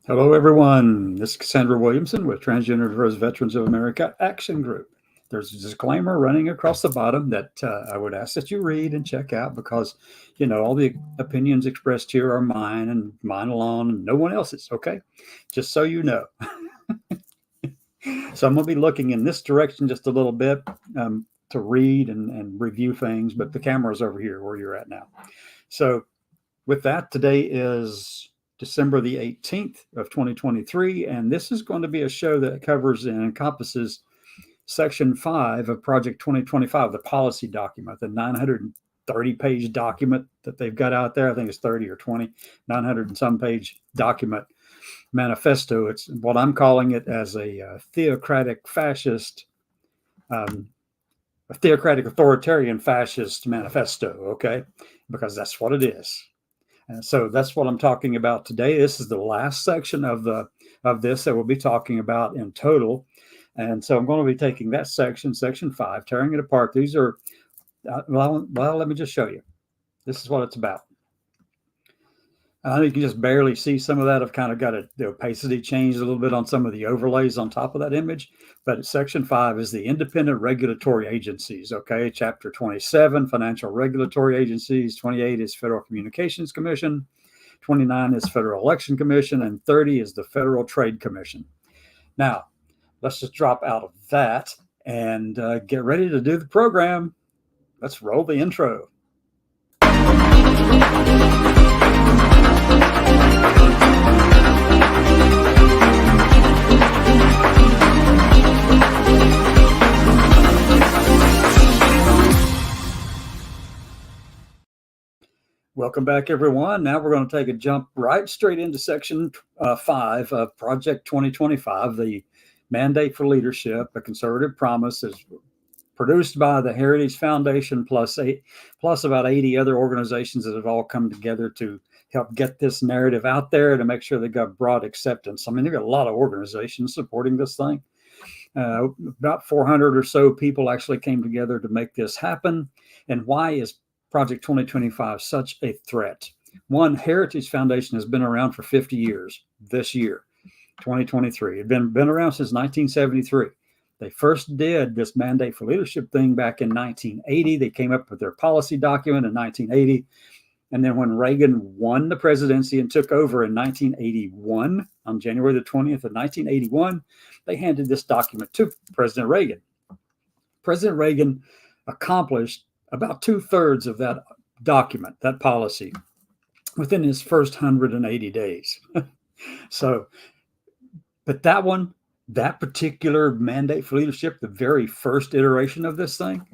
Hello, everyone. This is Cassandra Williamson with Transgender Diverse Veterans of America Action Group. There's a disclaimer running across the bottom that I would ask that you read and check out because, all the opinions expressed here are mine and mine alone and no one else's, okay? Just so you know. So I'm going to be looking in this direction just a little bit to read and review things, but the camera's over here where you're at now. So with that, today is December the 18th of 2023, and this is going to be a show that covers and encompasses Section 5 of Project 2025, the policy document, the 930-page document that they've got out there. I think it's 30 or 20, 900 and some page document manifesto. It's what I'm calling it as a theocratic fascist, a theocratic authoritarian fascist manifesto, okay? Because that's what it is. And so that's what I'm talking about today. This is the last section of this that we'll be talking about in total. And so I'm going to be taking that section 5, tearing it apart. These are, well, let me just show you. This is what it's about. You can just barely see some of that. I've kind of got the opacity changed a little bit on some of the overlays on top of that image. But Section 5 is the independent regulatory agencies, okay? Chapter 27, financial regulatory agencies. 28 is Federal Communications Commission. 29 is Federal Election Commission. And 30 is the Federal Trade Commission. Now, let's just drop out of that and get ready to do the program. Let's roll the intro. Welcome back, everyone. Now we're going to take a jump right straight into Section 5 of Project 2025, the Mandate for Leadership, a Conservative Promise, is produced by the Heritage Foundation plus about 80 other organizations that have all come together to help get this narrative out there to make sure they got broad acceptance. I mean, they've got a lot of organizations supporting this thing. About 400 or so people actually came together to make this happen. And why is Project 2025 such a threat? One, Heritage Foundation has been around for 50 years this year, 2023. It's been around since 1973. They first did this Mandate for Leadership thing back in 1980. They came up with their policy document in 1980. And then when Reagan won the presidency and took over in 1981, on January the 20th of 1981, they handed this document to President Reagan. President Reagan accomplished about 2/3 of that document, that policy, within his first 180 days. So, but that particular Mandate for Leadership, the very first iteration of this thing,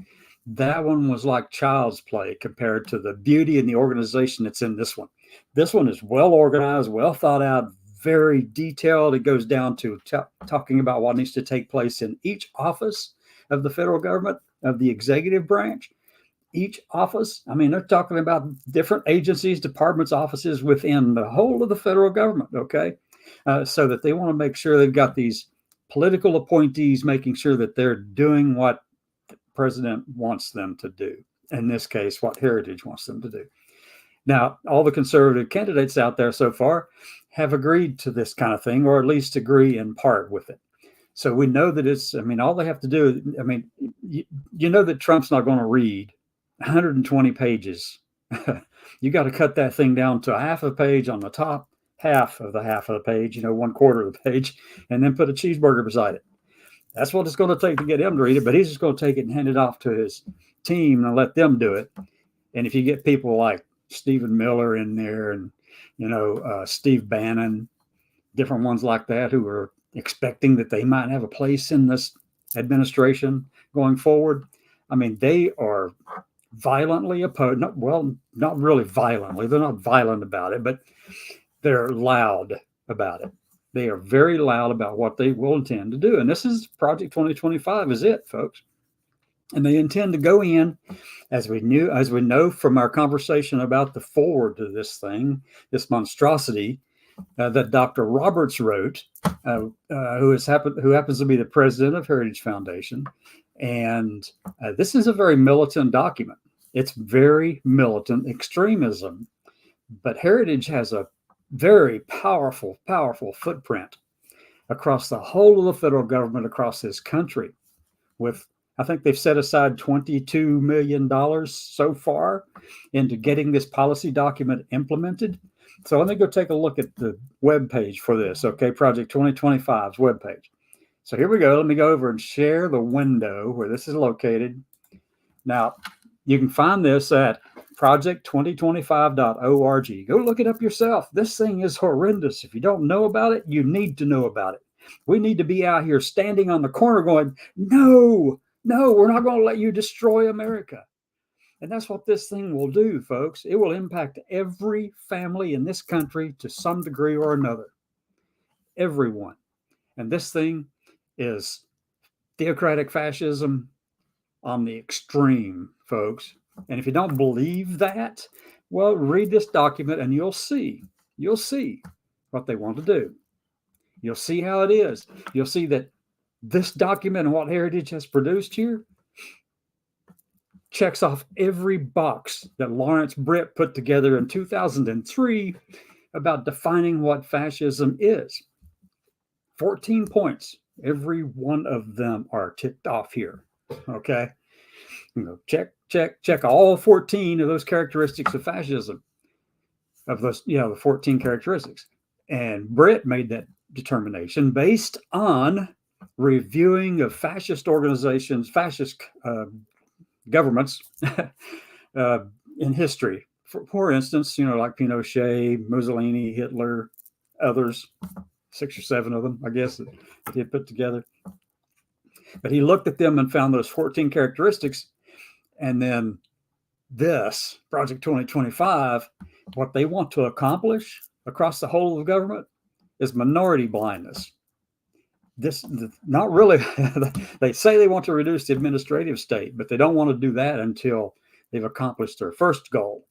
that one was like child's play compared to the beauty and the organization that's in this one. This one is well organized, well thought out, very detailed. It goes down to talking about what needs to take place in each office of the federal government, of the executive branch. Each office, I mean, they're talking about different agencies, departments, offices within the whole of the federal government, okay? So that they want to make sure they've got these political appointees making sure that they're doing what the president wants them to do. In this case, what Heritage wants them to do. Now, all the conservative candidates out there so far have agreed to this kind of thing, or at least agree in part with it. So we know that all they have to do, you know that Trump's not going to read 120 pages. You got to cut that thing down to a half a page on the top, half of the page, 1/4 of the page, and then put a cheeseburger beside it. That's what it's going to take to get him to read it, but he's just going to take it and hand it off to his team and let them do it. And if you get people like Stephen Miller in there and, Steve Bannon, different ones like that who are expecting that they might have a place in this administration going forward, they are violently opposed. Not really violently. They're not violent about it, but they're loud about it. They are very loud about what they will intend to do. And this is Project 2025 is it, folks. And they intend to go in, as we know from our conversation about the forward to this thing, this monstrosity that Dr. Roberts wrote, who happens to be the president of Heritage Foundation. And this is a very militant document. It's very militant extremism. But Heritage has a very powerful, powerful footprint across the whole of the federal government across this country. With, I think they've set aside $22 million so far into getting this policy document implemented. So let me go take a look at the webpage for this, okay? Project 2025's webpage. So here we go. Let me go over and share the window where this is located. Now, you can find this at project2025.org. Go look it up yourself. This thing is horrendous. If you don't know about it, you need to know about it. We need to be out here standing on the corner going, no, we're not going to let you destroy America. And that's what this thing will do, folks. It will impact every family in this country to some degree or another. Everyone. And this thing is theocratic fascism on the extreme, folks. And if you don't believe that, well, read this document and you'll see what they want to do. You'll see how it is. You'll see that this document and what Heritage has produced here checks off every box that Lawrence Britt put together in 2003 about defining what fascism is. 14 points. Every one of them are ticked off here. Okay. Check all 14 of those characteristics of fascism, of those, the 14 characteristics. And Britt made that determination based on reviewing of fascist organizations, fascist governments in history. For instance, like Pinochet, Mussolini, Hitler, others, 6 or 7 of them, I guess, that he had put together. But he looked at them and found those 14 characteristics. And then this, Project 2025, what they want to accomplish across the whole of the government is minority blindness. This, not really, they say they want to reduce the administrative state, but they don't want to do that until they've accomplished their first goal.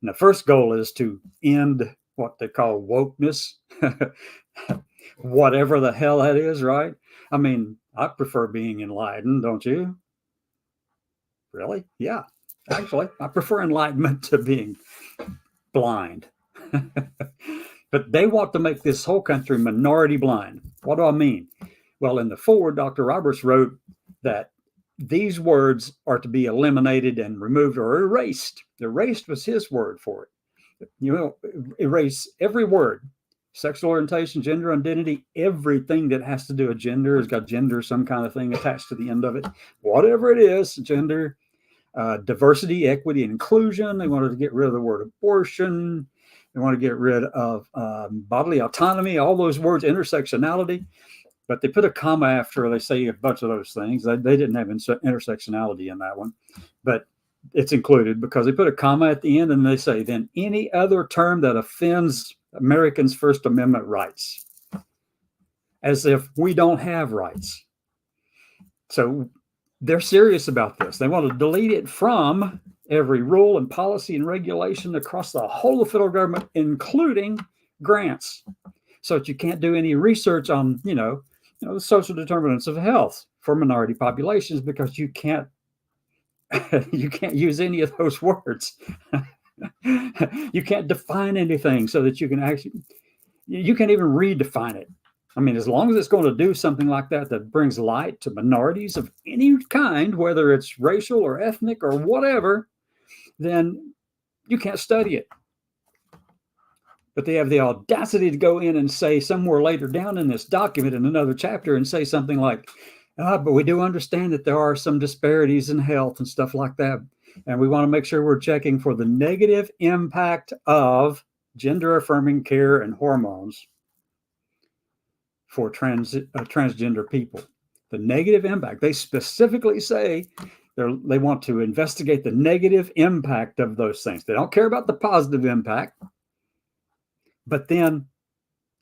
And the first goal is to end what they call wokeness, whatever the hell that is, right? I mean, I prefer being enlightened, don't you? Really? Yeah. Actually, I prefer enlightenment to being blind. But they want to make this whole country minority blind. What do I mean? Well, in the foreword, Dr. Roberts wrote that these words are to be eliminated and removed or erased. Erased was his word for it. Erase every word. Sexual orientation, gender identity, everything that has to do with gender has got gender, some kind of thing attached to the end of it. Whatever it is, gender, diversity, equity, and inclusion. They wanted to get rid of the word abortion. They want to get rid of bodily autonomy, all those words, intersectionality. But they put a comma after they say a bunch of those things. They didn't have intersectionality in that one, but it's included because they put a comma at the end and they say, then any other term that offends Americans' First Amendment rights, as if we don't have rights. So they're serious about this. They want to delete it from every rule and policy and regulation across the whole of the federal government, including grants, so that you can't do any research on, the social determinants of health for minority populations because you can't use any of those words. You can't define anything so that you can't even redefine it. I mean, as long as it's going to do something like that brings light to minorities of any kind, whether it's racial or ethnic or whatever, then you can't study it. But they have the audacity to go in and say somewhere later down in this document in another chapter and say something like, but we do understand that there are some disparities in health and stuff like that. And we want to make sure we're checking for the negative impact of gender-affirming care and hormones for transgender people. The negative impact. They specifically say they want to investigate the negative impact of those things. They don't care about the positive impact. But then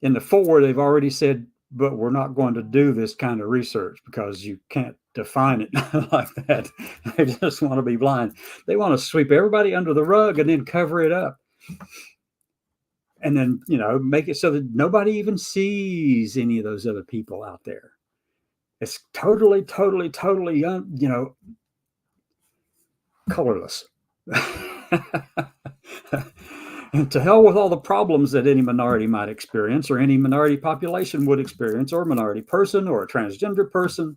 in the foreword, they've already said, but we're not going to do this kind of research because you can't define it like that. They just want to be blind. They want to sweep everybody under the rug and then cover it up. And then, make it so that nobody even sees any of those other people out there. It's totally, colorless. To hell with all the problems that any minority might experience, or any minority population would experience, or minority person, or a transgender person,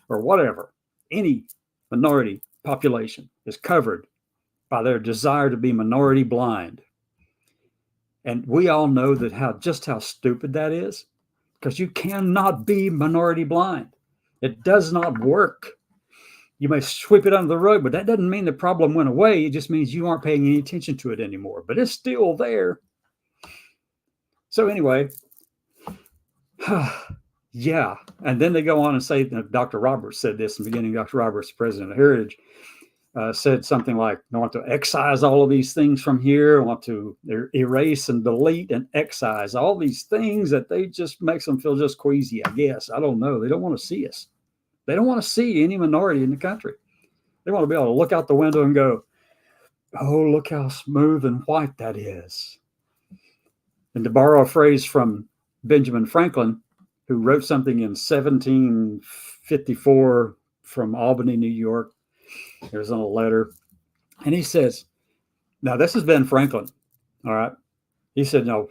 or whatever. Any minority population is covered by their desire to be minority blind. And we all know that just how stupid that is, because you cannot be minority blind. It does not work. You may sweep it under the rug, but that doesn't mean the problem went away. It just means you aren't paying any attention to it anymore. But it's still there. So anyway, yeah. And then they go on and say, Dr. Roberts said this in the beginning. Dr. Roberts, president of Heritage, said something like, I want to excise all of these things from here. I want to erase and delete and excise all these things that they just makes them feel just queasy, I guess. I don't know. They don't want to see us. They don't want to see any minority in the country. They want to be able to look out the window and go, oh, look how smooth and white that is. And to borrow a phrase from Benjamin Franklin, who wrote something in 1754 from Albany, New York, it was on a letter. And he says, now this is Ben Franklin. All right. He said, no,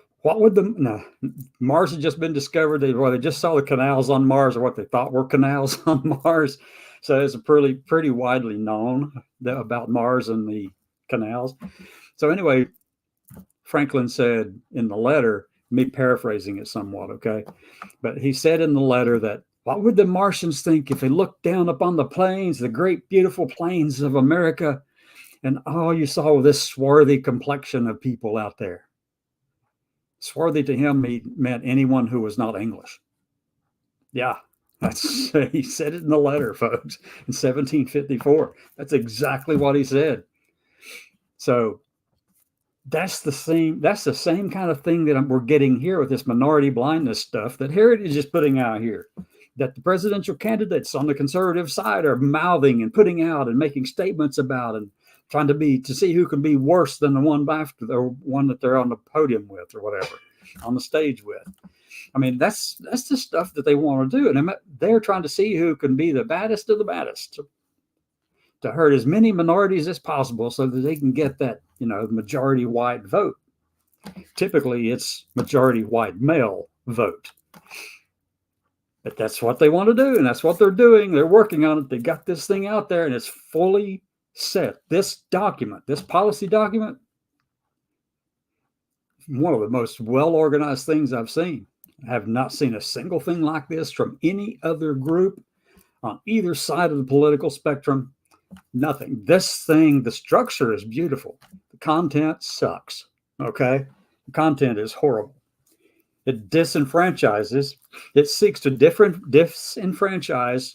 Mars had just been discovered. They just saw the canals on Mars, or what they thought were canals on Mars. So it's pretty widely known about Mars and the canals. So anyway, Franklin said in the letter, me paraphrasing it somewhat, okay? But he said in the letter that, what would the Martians think if they looked down upon the plains, the great, beautiful plains of America, and all you saw was this swarthy complexion of people out there? Swarthy to him meant anyone who was not English. Yeah, he said it in the letter, folks, in 1754. That's exactly what he said. So that's the same kind of thing that we're getting here with this minority blindness stuff that Heritage is putting out here, that the presidential candidates on the conservative side are mouthing and putting out and making statements about, and trying to see who can be worse than the one that they're on the podium with, or whatever, on the stage with. I mean, that's the stuff that they want to do. And they're trying to see who can be the baddest of the baddest, to hurt as many minorities as possible so that they can get that, majority white vote. Typically, it's majority white male vote. But that's what they want to do, and that's what they're doing. They're working on it. They got this thing out there, and it's fully set. This policy document, one of the most well-organized things I've seen. I have not seen a single thing like this from any other group on either side of the political spectrum. Nothing. This thing, the structure is beautiful. The content sucks. Okay? The content is horrible. It disenfranchises. It seeks to disenfranchise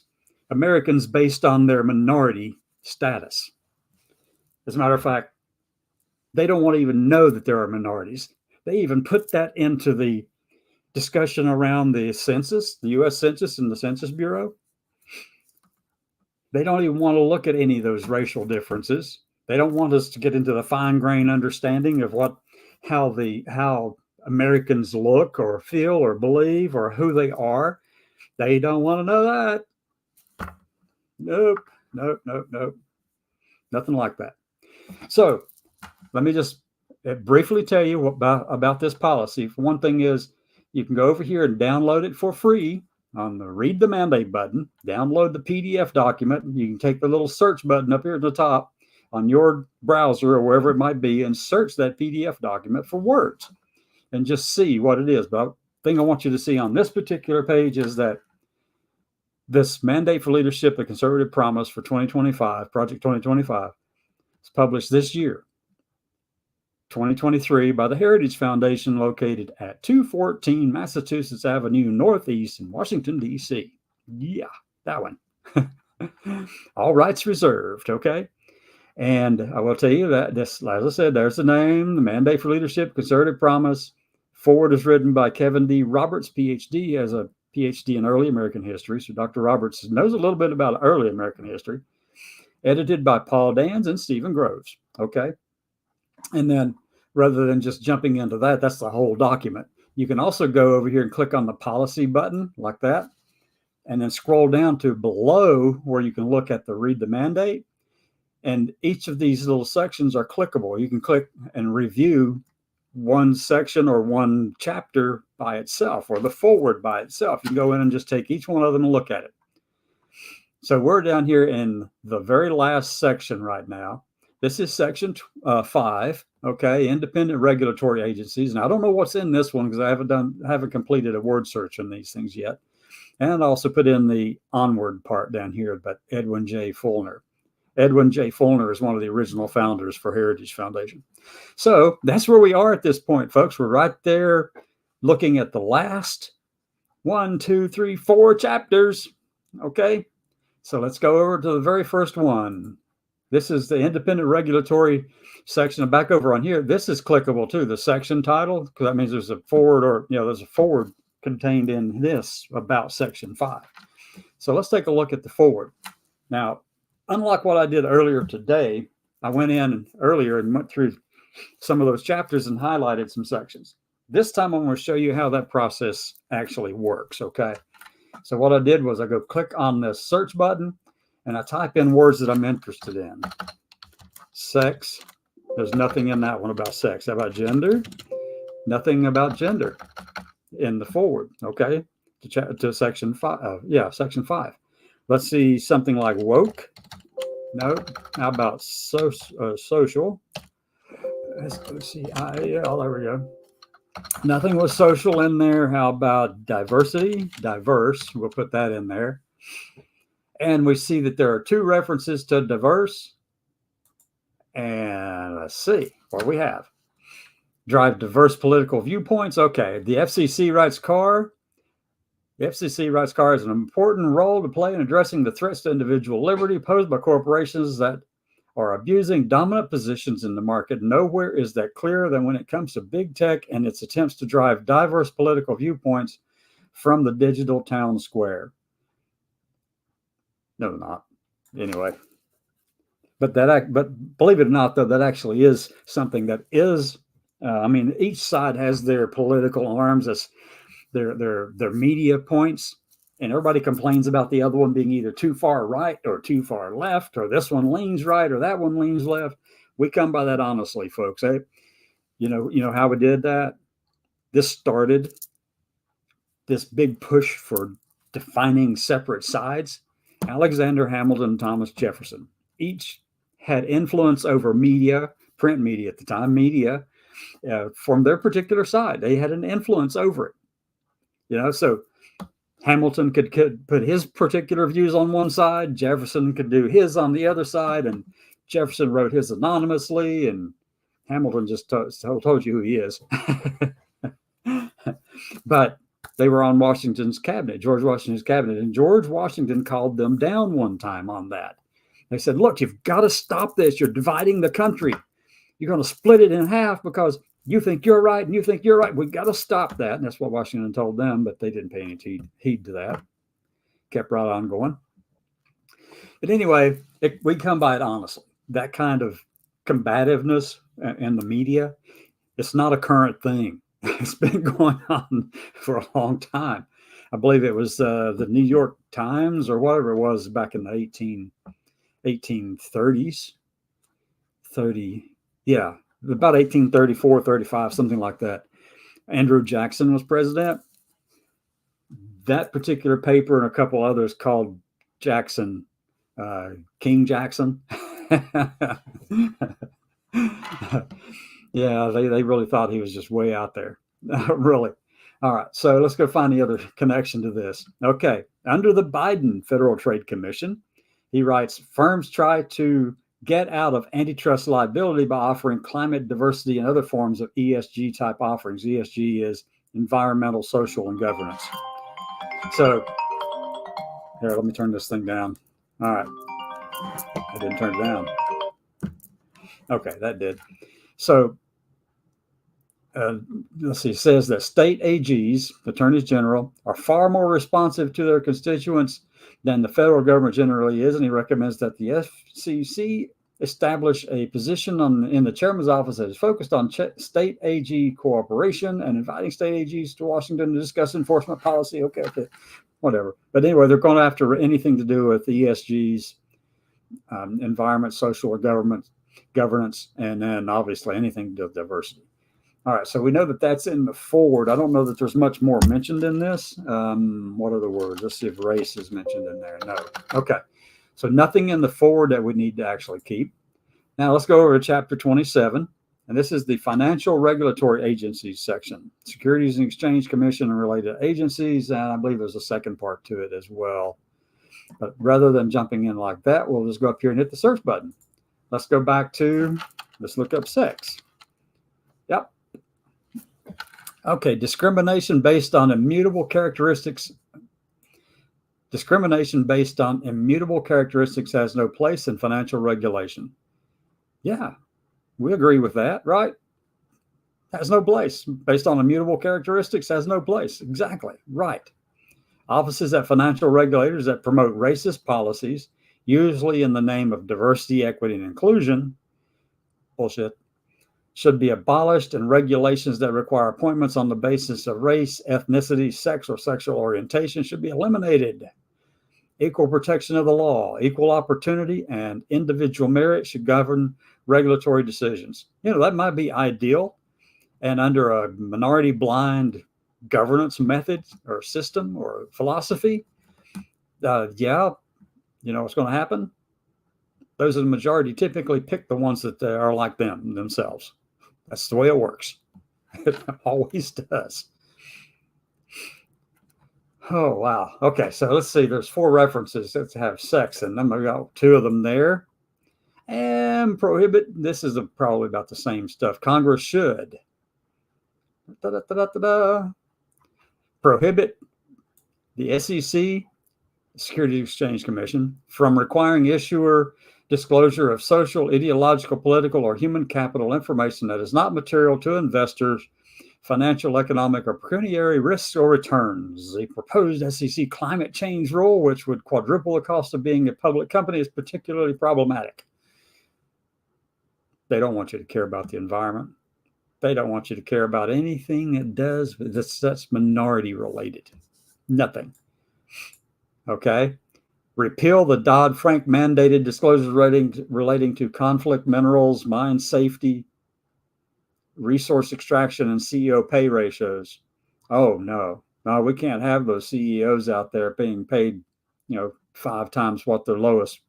Americans based on their minority status. As a matter of fact, they don't want to even know that there are minorities. They even put that into the discussion around the census, the U.S. Census and the Census Bureau. They don't even want to look at any of those racial differences. They don't want us to get into the fine-grained understanding of how Americans look or feel or believe or who they are. They don't want to know that. Nope. Nothing like that. So let me just briefly tell you about this policy. For one thing is, you can go over here and download it for free on the Read the Mandate button. Download the PDF document. You can take the little search button up here at the top on your browser or wherever it might be and search that PDF document for words and just see what it is. But the thing I want you to see on this particular page is that this Mandate for Leadership, a Conservative Promise for 2025, Project 2025, is published this year, 2023, by the Heritage Foundation, located at 214 Massachusetts Avenue Northeast in Washington, D.C. Yeah, that one. All rights reserved, okay? And I will tell you that this, as I said, there's the name, the Mandate for Leadership, Conservative Promise. Forward is written by Kevin D. Roberts, Ph.D., as a Ph.D. in early American history. So Dr. Roberts knows a little bit about early American history. Edited by Paul Dans and Stephen Groves, okay? And then rather than just jumping into that, that's the whole document. You can also go over here and click on the policy button like that, and then scroll down to below where you can look at the Read the Mandate. And each of these little sections are clickable. You can click and review one section or one chapter by itself, or the forward by itself. You can go in and just take each one of them and look at it. So we're down here in the very last section right now. This is section 5, okay, independent regulatory agencies. And I don't know what's in this one because I haven't completed a word search on these things yet. And I also put in the onward part down here, but Edwin J. Fulner. Edwin J. Fulner is one of the original founders for Heritage Foundation. So that's where we are at this point, folks. We're right there looking at the last 1, 2, 3, 4 chapters. Okay, so let's go over to the very first one. This is the independent regulatory section. And back over on here, this is clickable too, the section title, because that means there's a forward, or there's a forward contained in this about section 5. So let's take a look at the forward. Now, unlike what I did earlier today, I went in earlier and went through some of those chapters and highlighted some sections. This time I'm going to show you how that process actually works, okay? So what I did was I go click on the search button and I type in words that I'm interested in. Sex, there's nothing in that one about sex. How about gender? Nothing about gender in the forward, okay? To section 5, section 5. Let's see something like woke. No. How about social? Let's see. There we go. Nothing was social in there. How about diversity? Diverse. We'll put that in there. And we see that there are 2 references to diverse. And let's see what we have. Drive diverse political viewpoints. Okay. The FCC writes CAR. The FCC writes CAR has an important role to play in addressing the threats to individual liberty posed by corporations that are abusing dominant positions in the market. Nowhere is that clearer than when it comes to big tech and its attempts to drive diverse political viewpoints from the digital town square. No, not. Anyway. But believe it or not, though, that actually is something that is, each side has their political arms as their media points, and everybody complains about the other one being either too far right or too far left, or this one leans right or that one leans left. We come by that honestly, folks. Eh? You know how we did that? This started this big push for defining separate sides. Alexander Hamilton and Thomas Jefferson each had influence over media, print media at the time, from their particular side. They had an influence over it. So Hamilton could put his particular views on one side, Jefferson could do his on the other side, and Jefferson wrote his anonymously, and Hamilton just told you who he is. But they were on Washington's cabinet, George Washington's cabinet, and George Washington called them down one time on that. They said, look, you've got to stop this. You're dividing the country. You're going to split it in half because you think you're right and you think you're right. We've got to stop that. And that's what Washington told them, but they didn't pay any heed to that. Kept right on going. But anyway, we come by it honestly. That kind of combativeness in the media, it's not a current thing. It's been going on for a long time. I believe it was the New York Times or whatever it was back in the 1830s. About 1834, 35, something like that. Andrew Jackson was president. That particular paper and a couple others called Jackson, King Jackson. Yeah, they really thought he was just way out there. Really. All right, so let's go find the other connection to this. Okay, under the Biden Federal Trade Commission, he writes, firms try to get out of antitrust liability by offering climate diversity and other forms of ESG type offerings. ESG is environmental, social, and governance. So here, let me turn this thing down. All right. I didn't turn it down. Okay, that did. So let's see, it says that state AGs, attorneys general, are far more responsive to their constituents than the federal government generally is, and he recommends that the FCC establish a position in the chairman's office that is focused on state AG cooperation and inviting state AGs to Washington to discuss enforcement policy. Okay, whatever. But anyway, they're going after anything to do with the ESGs, environment, social, or governance, and then obviously anything to do with diversity. All right, so we know that that's in the forward. I don't know that there's much more mentioned in this. What are the words? Let's see if race is mentioned in there. No. Okay, so nothing in the forward that we need to actually keep. Now let's go over to chapter 27, and this is the Financial Regulatory Agencies section, Securities and Exchange Commission and related agencies, and I believe there's a second part to it as well. But rather than jumping in like that, we'll just go up here and hit the search button. Let's go back to, let's look up sex. Yep. Okay, discrimination based on immutable characteristics. Discrimination based on immutable characteristics has no place in financial regulation. Yeah, we agree with that, right? Has no place. Based on immutable characteristics has no place. Exactly, right. Offices at financial regulators that promote racist policies, usually in the name of diversity, equity, and inclusion, bullshit, should be abolished, and regulations that require appointments on the basis of race, ethnicity, sex, or sexual orientation should be eliminated. Equal protection of the law, equal opportunity, and individual merit should govern regulatory decisions. You know, that might be ideal. And under a minority blind governance method or system or philosophy, yeah, you know what's going to happen? Those in the majority typically pick the ones that are like them themselves. That's the way it works. It always does. Oh, wow. Okay, so let's see. There's 4 references that have sex in them. I got 2 of them there. And prohibit. This is probably about the same stuff. Congress should prohibit the SEC, Securities Exchange Commission, from requiring issuer disclosure of social, ideological, political, or human capital information that is not material to investors, financial, economic, or pecuniary risks or returns. The proposed SEC climate change rule, which would quadruple the cost of being a public company, is particularly problematic. They don't want you to care about the environment. They don't want you to care about anything that does, that's minority related. Nothing. Okay. Repeal the Dodd-Frank mandated disclosures relating to conflict minerals, mine safety, resource extraction, and CEO pay ratios. Oh, no, we can't have those CEOs out there being paid, 5 times what their lowest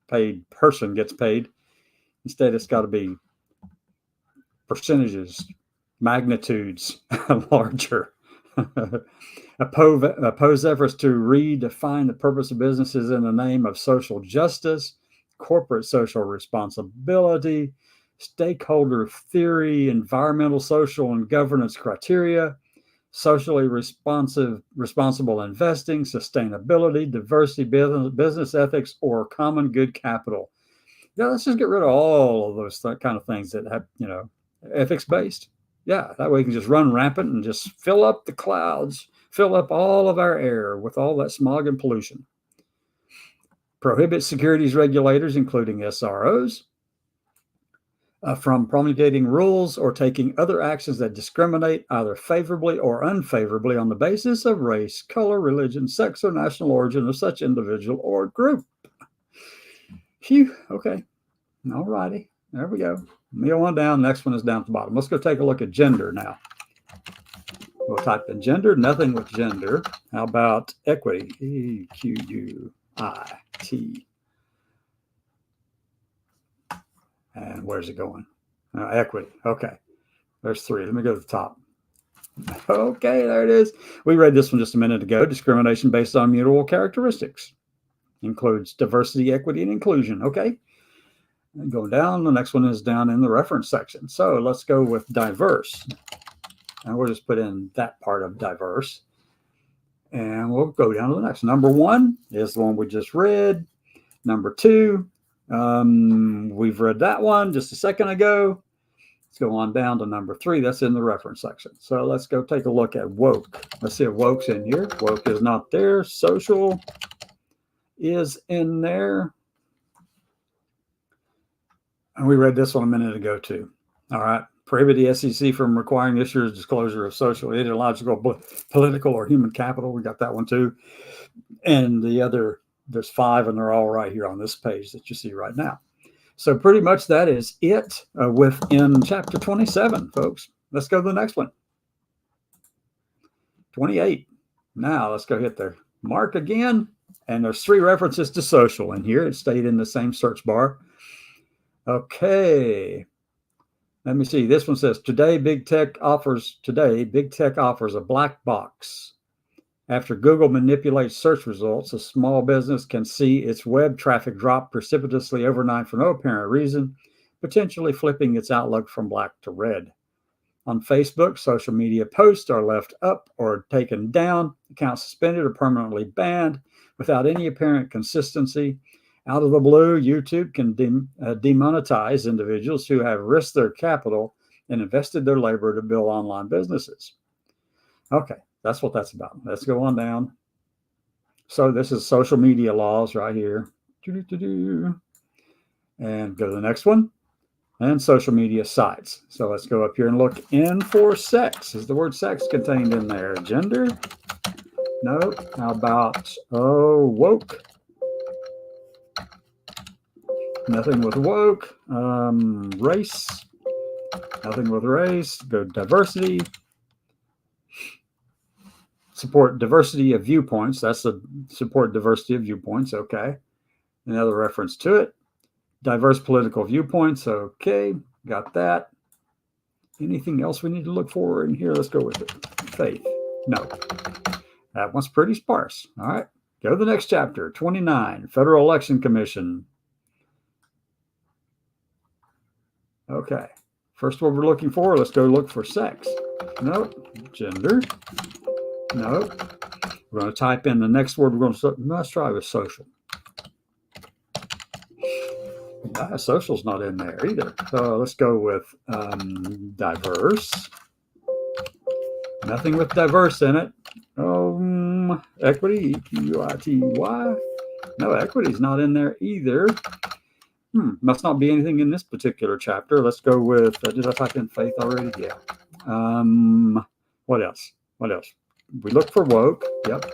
paid person gets paid. Instead, it's got to be percentages, magnitudes larger. Oppose efforts to redefine the purpose of businesses in the name of social justice, corporate social responsibility, stakeholder theory, environmental, social, and governance criteria, socially responsible investing, sustainability, diversity, business ethics, or common good capital. Yeah, let's just get rid of all of those kind of things that have, ethics based. Yeah, that way we can just run rampant and just fill up the clouds, fill up all of our air with all that smog and pollution. Prohibit securities regulators, including SROs, from promulgating rules or taking other actions that discriminate either favorably or unfavorably on the basis of race, color, religion, sex, or national origin of such individual or group. Phew, okay. All righty. There we go. Me on down. Next one is down at the bottom. Let's go take a look at gender now. We'll type in gender. Nothing with gender. How about equity? EQUIT. And where's it going? Equity. Okay. There's 3. Let me go to the top. Okay, there it is. We read this one just a minute ago. Discrimination based on immutable characteristics includes diversity, equity, and inclusion. Okay. And going down, the next one is down in the reference section. So let's go with diverse. And we'll just put in that part of diverse. And we'll go down to the next. Number 1 is the one we just read. Number 2, we've read that one just a second ago. Let's go on down to number 3. That's in the reference section. So let's go take a look at woke. Let's see if woke's in here. Woke is not there. Social is in there. And we read this one a minute ago too. All right. Prohibit the SEC from requiring issuers disclosure of social, ideological, political, or human capital. We got that one too. And the other, there's 5, and they're all right here on this page that you see right now. So pretty much that is it within chapter 27, folks. let's go to the next one. 28. Now let's go hit the mark again. And there's 3 references to social in here. It stayed in the same search bar. Okay. Let me see. This one says, today big tech offers a black box. After Google manipulates search results, a small business can see its web traffic drop precipitously overnight for no apparent reason, potentially flipping its outlook from black to red. On Facebook, social media posts are left up or taken down, accounts suspended or permanently banned without any apparent consistency. Out of the blue, YouTube can demonetize individuals who have risked their capital and invested their labor to build online businesses. Okay, that's what that's about. Let's go on down. So this is social media laws right here. And go to the next one. And social media sites. So let's go up here and look in for sex. Is the word sex contained in there? Gender? No. How about, woke? Nothing with woke. Race? Nothing with race. Go diversity. Support diversity of viewpoints. That's the support diversity of viewpoints. Okay. Another reference to it. Diverse political viewpoints. Okay, got that. Anything else we need to look for in here? Let's go with it. Faith. No. That one's pretty sparse. All right. Go to the next chapter. 29. Federal Election Commission. Okay. First one we're looking for. Let's go look for sex. Nope. Gender. Nope. We're going to type in the next word. Let's try with social. Social's not in there either. So let's go with diverse. Nothing with diverse in it. Equity, EQUITY. No, equity's not in there either. Must not be anything in this particular chapter. Let's go with, did I type in faith already? Yeah. What else? We look for woke. Yep.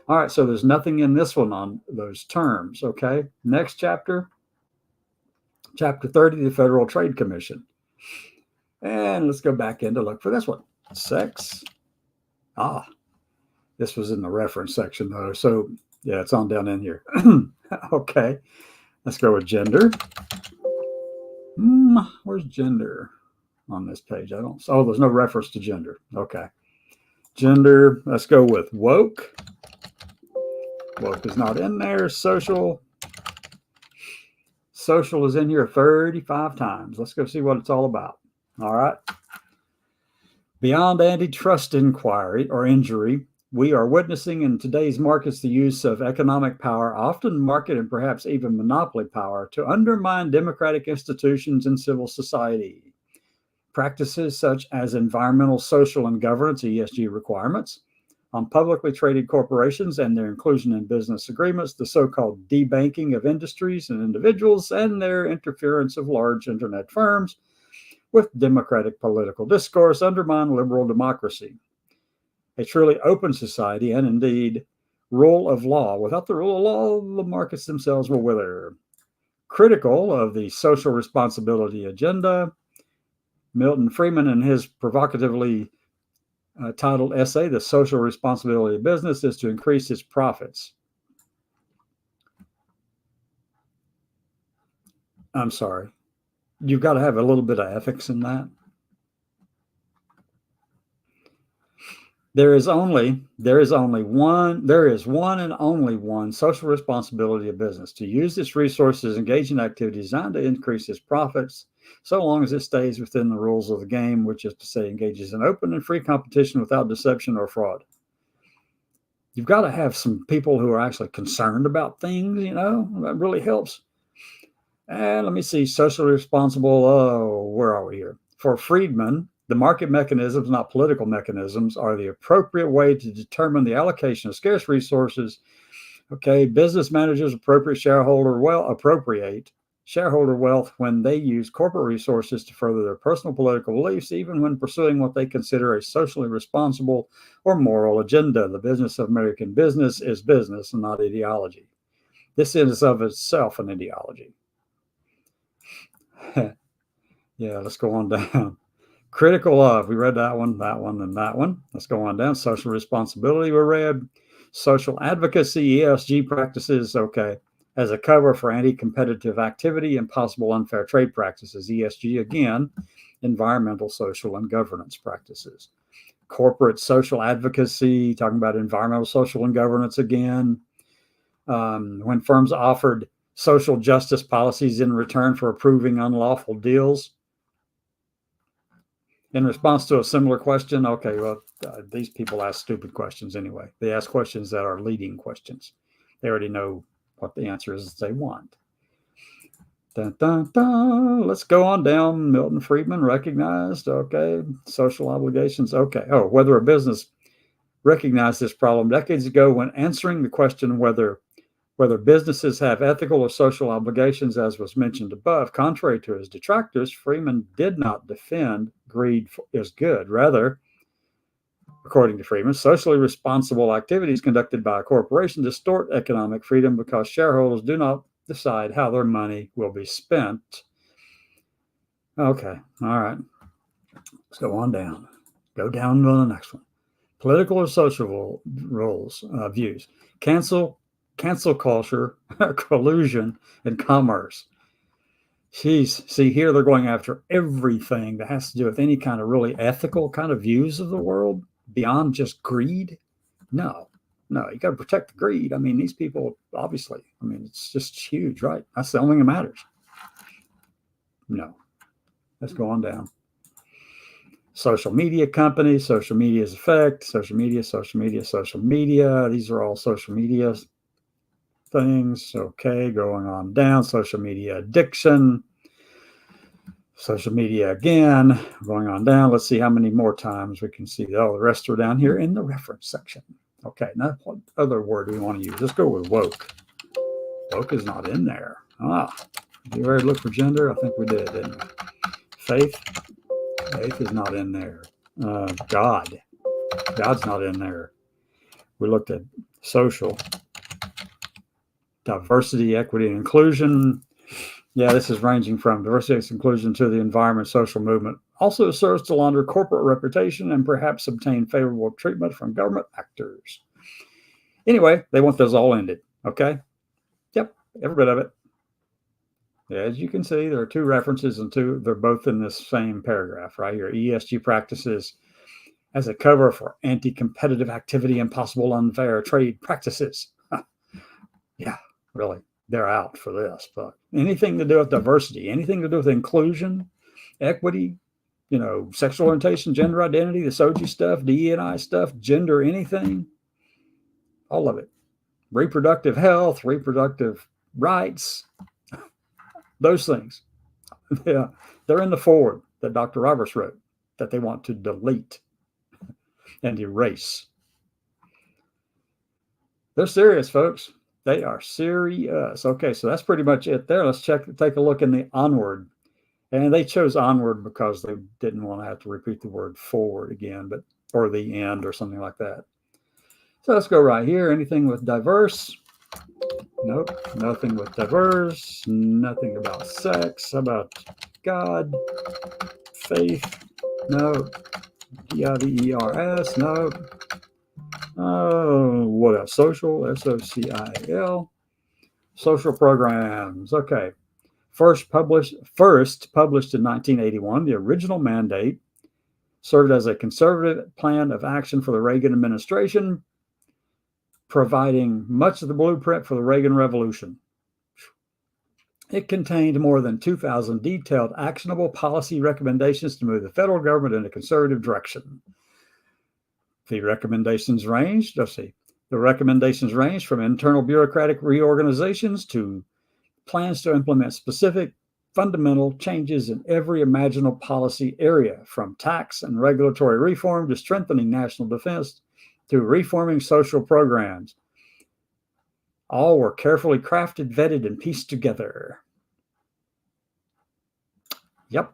All right, so there's nothing in this one on those terms, okay? Next chapter. Chapter 30, the Federal Trade Commission. And let's go back in to look for this one. Sex. This was in the reference section, though. So, yeah, it's on down in here. Okay. Let's go with gender. Where's gender on this page? There's no reference to gender. Okay. Gender. Let's go with woke. Woke is not in there. Social. Social is in here 35 times. Let's go see what it's all about. All right. Beyond antitrust inquiry or injury, we are witnessing in today's markets the use of economic power, often market and perhaps even monopoly power, to undermine democratic institutions and civil society. Practices such as environmental, social, and governance (ESG) requirements on publicly traded corporations and their inclusion in business agreements, the so-called debanking of industries and individuals, and their interference of large internet firms with democratic political discourse undermine liberal democracy. A truly open society and indeed rule of law. Without the rule of law, the markets themselves will wither. Critical of the social responsibility agenda, Milton Friedman, in his provocatively titled essay, The Social Responsibility of Business, is to increase its profits. I'm sorry. You've got to have a little bit of ethics in that. There is one and only one social responsibility of business: to use its resources, engage in activities designed to increase its profits, so long as it stays within the rules of the game, which is to say, engages in open and free competition without deception or fraud. You've got to have some people who are actually concerned about things, that really helps. And let me see, socially responsible, where are we here? For Friedman, the market mechanisms, not political mechanisms, are the appropriate way to determine the allocation of scarce resources. Okay, business managers appropriate shareholder wealth when they use corporate resources to further their personal political beliefs, even when pursuing what they consider a socially responsible or moral agenda. The business of American business is business and not ideology. This is of itself an ideology. Yeah, let's go on down. Critical of, we read that one, and that one. Let's go on down. Social responsibility, we read. Social advocacy, ESG practices, okay, as a cover for anti-competitive activity and possible unfair trade practices. ESG, again, environmental, social, and governance practices. Corporate social advocacy, talking about environmental, social, and governance again. When firms offered social justice policies in return for approving unlawful deals. In response to a similar question, okay, well, these people ask stupid questions anyway. They ask questions that are leading questions. They already know what the answer is they want. Dun, dun, dun. Let's go on down. Milton Friedman recognized, okay, social obligations, okay. Oh, whether a business recognized this problem decades ago when answering the question whether businesses have ethical or social obligations, as was mentioned above. Contrary to his detractors, Freeman did not defend greed is good. Rather, according to Freeman, socially responsible activities conducted by a corporation distort economic freedom because shareholders do not decide how their money will be spent. Okay, all right. Let's go on down. Go down to the next one. Political or social roles, views. Cancel culture, collusion, and commerce. Jeez, see here they're going after everything that has to do with any kind of really ethical kind of views of the world beyond just greed. No, you got to protect the greed. I mean, these people, obviously, I mean, it's just huge, right? That's the only thing that matters. No, let's go on down. Social media companies, social media's effect, social media. These are all social media things. Okay, going on down. Social media addiction. Social media again. Going on down. Let's see how many more times we can see. Oh, the rest are down here in the reference section. Okay, now what other word do we want to use? Let's go with woke. Woke is not in there. Did you already look for gender? I think we did, didn't we? Faith is not in there. God's not in there. We looked at social. Diversity, equity, and inclusion. Yeah, this is ranging from diversity and inclusion to the environment social movement. Also serves to launder corporate reputation and perhaps obtain favorable treatment from government actors. Anyway, they want those all ended. Okay? Yep, every bit of it. As you can see, there are two references and they're both in this same paragraph right here. ESG practices as a cover for anti-competitive activity and possible unfair trade practices. Yeah, really, they're out for this. But anything to do with diversity, anything to do with inclusion, equity, sexual orientation, gender identity, the SOGI stuff, DE&I stuff, gender, anything, all of it. Reproductive health, reproductive rights, those things. Yeah, they're in the forward that Dr. Roberts wrote that they want to delete and erase. They're serious, folks. They are serious. Okay, so that's pretty much it there. Let's take a look in the onward. And they chose onward because they didn't want to have to repeat the word forward again, or the end or something like that. So let's go right here. Anything with diverse? Nope, nothing with diverse. Nothing about sex. How about God? Faith? No. DIVERS? No. Oh, what else? Social, SOCIAL. Social programs. Okay. First published in 1981, the original mandate served as a conservative plan of action for the Reagan administration, providing much of the blueprint for the Reagan Revolution. It contained more than 2,000 detailed, actionable policy recommendations to move the federal government in a conservative direction. The recommendations ranged from internal bureaucratic reorganizations to plans to implement specific fundamental changes in every imaginable policy area, from tax and regulatory reform to strengthening national defense to reforming social programs. All were carefully crafted, vetted, and pieced together. Yep.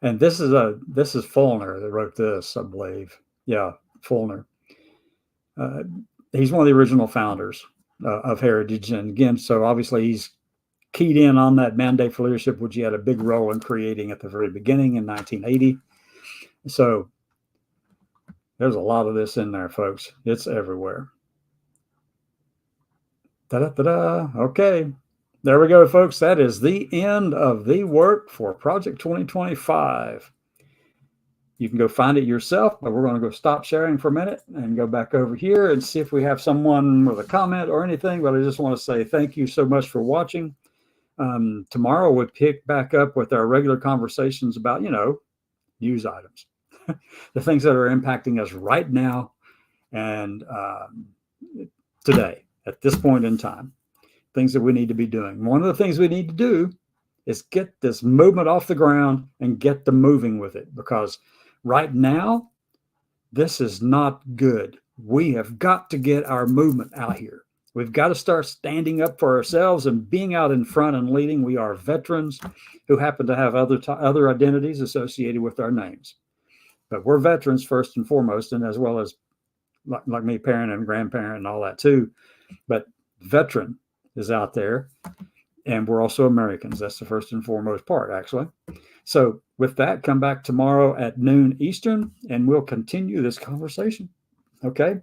And this is Fulner that wrote this, I believe. Yeah, Fulner. He's one of the original founders of Heritage. And again, so obviously he's keyed in on that mandate for leadership, which he had a big role in creating at the very beginning in 1980. So there's a lot of this in there, folks. It's everywhere. Da-da-da-da. Okay. There we go, folks. That is the end of the work for Project 2025. You can go find it yourself, but we're going to go stop sharing for a minute and go back over here and see if we have someone with a comment or anything. But I just want to say thank you so much for watching. Tomorrow we'll pick back up with our regular conversations about, news items, the things that are impacting us right now and today, at this point in time, things that we need to be doing. One of the things we need to do is get this movement off the ground and get them moving with it, because right now, this is not good. We have got to get our movement out here. We've got to start standing up for ourselves and being out in front and leading. We are veterans who happen to have other identities associated with our names. But we're veterans first and foremost, and as well as, like me, parent and grandparent and all that too. But veteran is out there, and we're also Americans. That's the first and foremost part, actually. So with that, come back tomorrow at noon Eastern, and we'll continue this conversation. Okay?